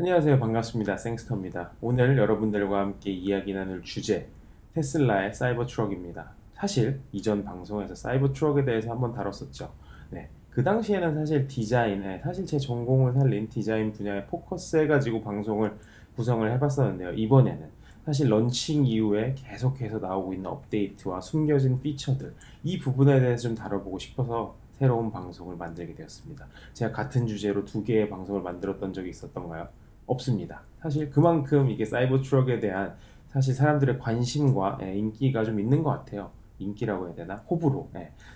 안녕하세요. 반갑습니다. 생스터입니다. 오늘 여러분들과 함께 이야기 나눌 주제, 테슬라의 사이버 트럭입니다. 사실 이전 방송에서 사이버 트럭에 대해서 한번 다뤘었죠. 네, 그 당시에는 사실 디자인에, 사실 제 전공을 살린 디자인 분야에 포커스해가지고 방송을 구성을 해봤었는데요. 이번에는 사실 런칭 이후에 계속해서 나오고 있는 업데이트와 숨겨진 피처들, 이 부분에 대해서 좀 다뤄보고 싶어서 새로운 방송을 만들게 되었습니다. 제가 같은 주제로 두 개의 방송을 만들었던 적이 있었던가요? 없습니다. 사실 그만큼 이게 사이버 트럭에 대한 사실 사람들의 관심과 인기가 좀 있는 것 같아요. 인기라고 해야 되나? 호불호.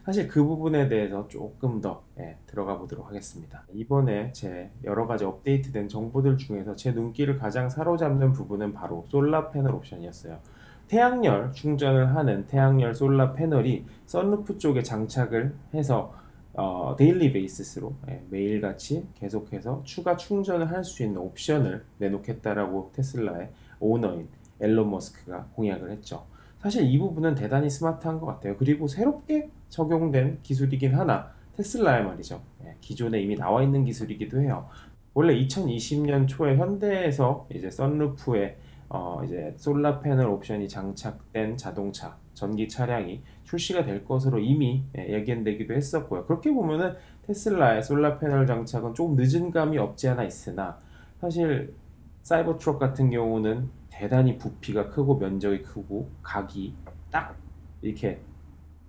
사실 그 부분에 대해서 조금 더 들어가 보도록 하겠습니다. 이번에 제 여러 가지 업데이트된 정보들 중에서 제 눈길을 가장 사로잡는 부분은 바로 솔라 패널 옵션이었어요. 태양열 충전을 하는 태양열 솔라 패널이 썬루프 쪽에 장착을 해서 데일리 베이시스로 매일같이 계속해서 추가 충전을 할 수 있는 옵션을 내놓겠다라고 테슬라의 오너인 앨런 머스크가 공약을 했죠. 사실 이 부분은 대단히 스마트한 것 같아요. 그리고 새롭게 적용된 기술이긴 하나 테슬라의 말이죠. 기존에 이미 나와 있는 기술이기도 해요. 원래 2020년 초에 현대에서 이제 썬루프에 이제 솔라 패널 옵션이 장착된 자동차, 전기 차량이 출시가 될 것으로 이미 예견되기도 했었고요. 그렇게 보면은 테슬라의 솔라 패널 장착은 조금 늦은 감이 없지 않아 있으나 사실 사이버 트럭 같은 경우는 대단히 부피가 크고 면적이 크고 각이 딱 이렇게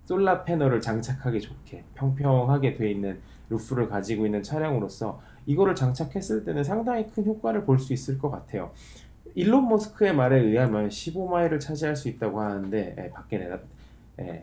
솔라 패널을 장착하기 좋게 평평하게 돼 있는 루프를 가지고 있는 차량으로서 이거를 장착했을 때는 상당히 큰 효과를 볼 수 있을 것 같아요. 일론 머스크의 말에 의하면 15마일을 차지할 수 있다고 하는데 밖에 내다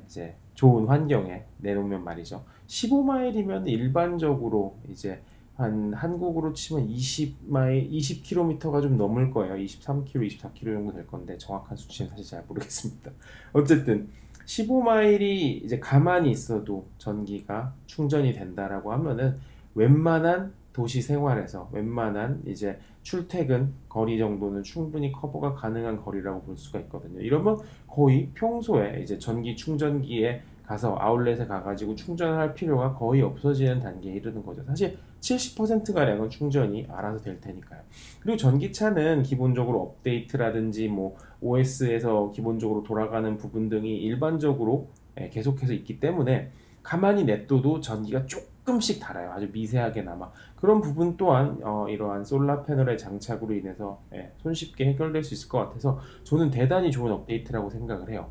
이제 좋은 환경에 내놓으면 말이죠. 15마일이면 일반적으로 이제 한 한국으로 치면 20마일, 20km가 좀 넘을 거예요. 23km, 24km 정도 될 건데 정확한 수치는 사실 잘 모르겠습니다. 어쨌든 15마일이 이제 가만히 있어도 전기가 충전이 된다라고 하면은 웬만한 도시 생활에서 웬만한 이제 출퇴근 거리 정도는 충분히 커버가 가능한 거리라고 볼 수가 있거든요. 이러면 거의 평소에 이제 전기 충전기에 가서 아울렛에 가가지고 충전할 필요가 거의 없어지는 단계에 이르는 거죠. 사실 70%가량은 충전이 알아서 될 테니까요. 그리고 전기차는 기본적으로 업데이트라든지 뭐 OS에서 기본적으로 돌아가는 부분 등이 일반적으로 계속해서 있기 때문에 가만히 냅둬도 전기가 조금씩 달아요. 아주 미세하게나마. 그런 부분 또한 이러한 솔라 패널의 장착으로 인해서 손쉽게 해결될 수 있을 것 같아서 저는 대단히 좋은 업데이트라고 생각을 해요.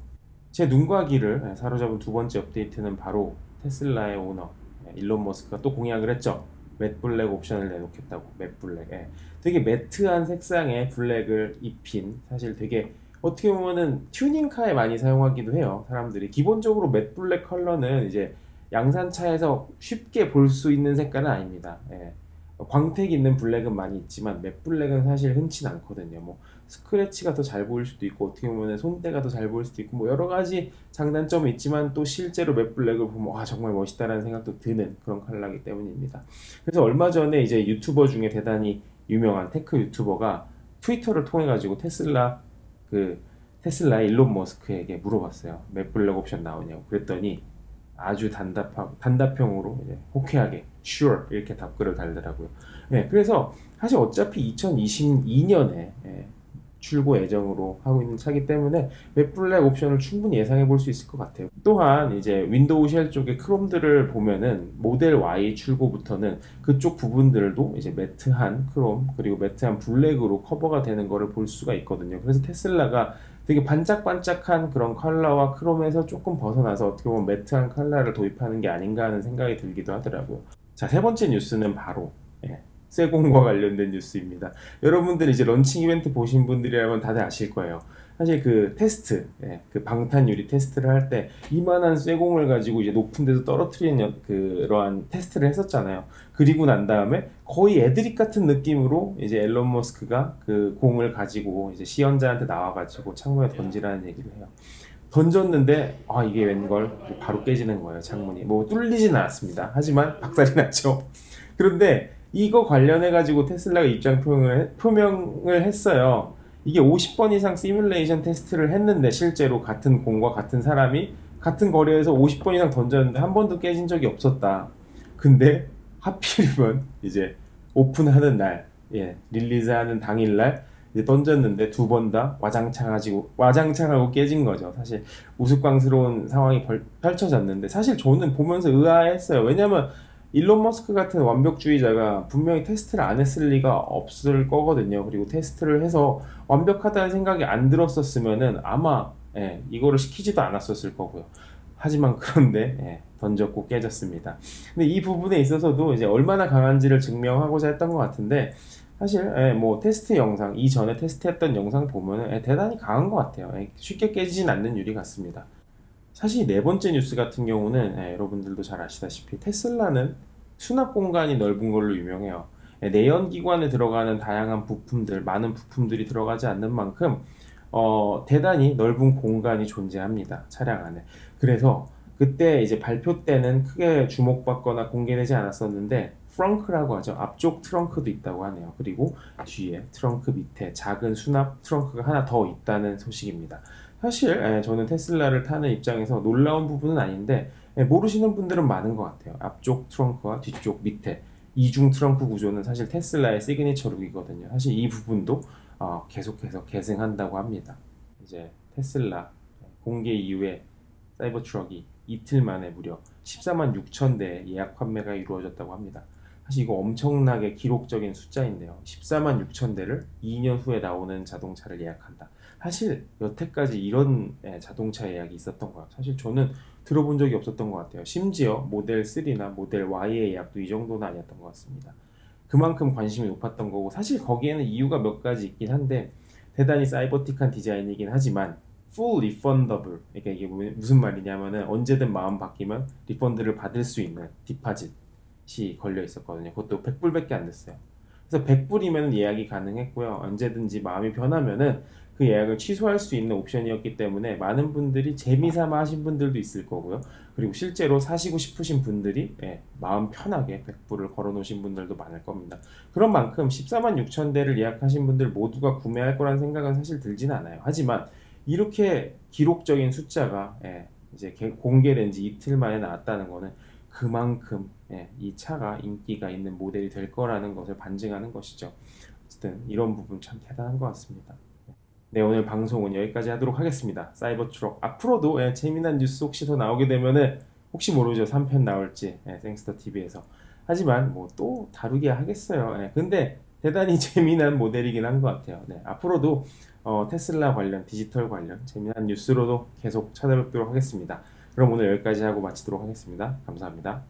제 눈과 귀를 사로잡은 두 번째 업데이트는 바로 테슬라의 오너 일론 머스크가 또 공약을 했죠. 맷 블랙 옵션을 내놓겠다고. 맷 블랙. 되게 매트한 색상의 블랙을 입힌 사실 되게 어떻게 보면은 튜닝카에 많이 사용하기도 해요. 사람들이 기본적으로 맷 블랙 컬러는 이제 양산차에서 쉽게 볼 수 있는 색깔은 아닙니다. 광택 있는 블랙은 많이 있지만 맷 블랙은 사실 흔치 않거든요. 뭐 스크래치가 더 잘 보일 수도 있고 어떻게 보면 손때가 더 잘 보일 수도 있고 뭐 여러 가지 장단점이 있지만 또 실제로 맷 블랙을 보면 와 정말 멋있다라는 생각도 드는 그런 컬러이기 때문입니다. 그래서 얼마 전에 이제 유튜버 중에 대단히 유명한 테크 유튜버가 트위터를 통해 가지고 테슬라의 일론 머스크에게 물어봤어요. 맷 블랙 옵션 나오냐고. 그랬더니 아주 단답형으로 이제 호쾌하게 sure 이렇게 답글을 달더라고요. 그래서 사실 어차피 2022년에 출고 예정으로 하고 있는 차기 때문에 맷 블랙 옵션을 충분히 예상해 볼 수 있을 것 같아요. 또한 이제 윈도우 쉘 쪽의 크롬들을 보면은 모델 Y 출고부터는 그쪽 부분들도 이제 매트한 크롬 그리고 매트한 블랙으로 커버가 되는 거를 볼 수가 있거든요. 그래서 테슬라가 되게 반짝반짝한 그런 컬러와 크롬에서 조금 벗어나서 어떻게 보면 매트한 컬러를 도입하는 게 아닌가 하는 생각이 들기도 하더라고요. 자, 세 번째 뉴스는 바로 쇠공과 관련된 뉴스입니다. 여러분들 이제 런칭 이벤트 보신 분들이라면 다들 아실 거예요. 사실 그 테스트, 그 방탄 유리 테스트를 할 때 이만한 쇠공을 가지고 이제 높은 데서 떨어뜨리는 그러한 테스트를 했었잖아요. 그리고 난 다음에 거의 애드립 같은 느낌으로 이제 앨런 머스크가 그 공을 가지고 이제 시연자한테 나와가지고 창문에 던지라는 얘기를 해요. 던졌는데 이게 웬걸 바로 깨지는 거예요. 창문이 뭐 뚫리진 않았습니다. 하지만 박살이 났죠. 그런데 이거 관련해 가지고 테슬라가 입장 표명을 했어요. 이게 50번 이상 시뮬레이션 테스트를 했는데 실제로 같은 공과 같은 사람이 같은 거리에서 50번 이상 던졌는데 한 번도 깨진 적이 없었다. 근데 하필이면 이제 오픈하는 날 릴리즈하는 당일날 이제 던졌는데 두 번 다 와장창하고 깨진 거죠. 사실 우스꽝스러운 상황이 펼쳐졌는데 사실 저는 보면서 의아했어요. 왜냐면 일론 머스크 같은 완벽주의자가 분명히 테스트를 안 했을 리가 없을 거거든요. 그리고 테스트를 해서 완벽하다는 생각이 안 들었었으면은 아마 이거를 시키지도 않았었을 거고요. 하지만 그런데 던졌고 깨졌습니다. 근데 이 부분에 있어서도 이제 얼마나 강한지를 증명하고자 했던 것 같은데 사실 뭐 테스트 영상 이전에 테스트했던 영상 보면은 대단히 강한 것 같아요. 쉽게 깨지진 않는 유리 같습니다. 사실 네 번째 뉴스 같은 경우는 여러분들도 잘 아시다시피 테슬라는 수납 공간이 넓은 걸로 유명해요. 내연기관에 들어가는 다양한 부품들, 많은 부품들이 들어가지 않는 만큼 대단히 넓은 공간이 존재합니다. 차량 안에. 그래서 그때 이제 발표 때는 크게 주목받거나 공개되지 않았었는데 프렁크라고 하죠. 앞쪽 트렁크도 있다고 하네요. 그리고 뒤에 트렁크 밑에 작은 수납 트렁크가 하나 더 있다는 소식입니다. 사실 저는 테슬라를 타는 입장에서 놀라운 부분은 아닌데 모르시는 분들은 많은 것 같아요. 앞쪽 트렁크와 뒤쪽 밑에 이중 트렁크 구조는 사실 테슬라의 시그니처 룩이거든요. 사실 이 부분도 계속해서 계승한다고 합니다. 이제 테슬라 공개 이후에 사이버 트럭이 이틀 만에 무려 14만 6천 대 예약 판매가 이루어졌다고 합니다. 사실 이거 엄청나게 기록적인 숫자인데요. 14만 6천 대를 2년 후에 나오는 자동차를 예약한다. 사실 여태까지 이런 자동차 예약이 있었던 거예요. 사실 저는 들어본 적이 없었던 것 같아요. 심지어 모델 3나 모델 Y의 예약도 이 정도는 아니었던 것 같습니다. 그만큼 관심이 높았던 거고 사실 거기에는 이유가 몇 가지 있긴 한데 대단히 사이버틱한 디자인이긴 하지만 full refundable 그러니까 이게 무슨 말이냐면은 언제든 마음 바뀌면 리펀드를 받을 수 있는 디파짓이 걸려 있었거든요. 그것도 100불밖에 안 됐어요. 그래서 100불이면 예약이 가능했고요. 언제든지 마음이 변하면은 그 예약을 취소할 수 있는 옵션이었기 때문에 많은 분들이 재미삼아 하신 분들도 있을 거고요. 그리고 실제로 사시고 싶으신 분들이 마음 편하게 100불을 걸어 놓으신 분들도 많을 겁니다. 그런 만큼 14만 6천 대를 예약하신 분들 모두가 구매할 거라는 생각은 사실 들진 않아요. 하지만 이렇게 기록적인 숫자가 이제 공개된 지 이틀 만에 나왔다는 거는 그만큼 이 차가 인기가 있는 모델이 될 거라는 것을 반증하는 것이죠. 어쨌든 이런 부분 참 대단한 것 같습니다. 네, 오늘 방송은 여기까지 하도록 하겠습니다. 사이버 트럭 앞으로도 재미난 뉴스 혹시 더 나오게 되면은 혹시 모르죠. 3편 나올지 생스터 TV에서. 하지만 뭐 또 다루게 하겠어요. 근데 대단히 재미난 모델이긴 한 것 같아요. 네, 앞으로도 테슬라 관련, 디지털 관련 재미난 뉴스로도 계속 찾아뵙도록 하겠습니다. 그럼 오늘 여기까지 하고 마치도록 하겠습니다. 감사합니다.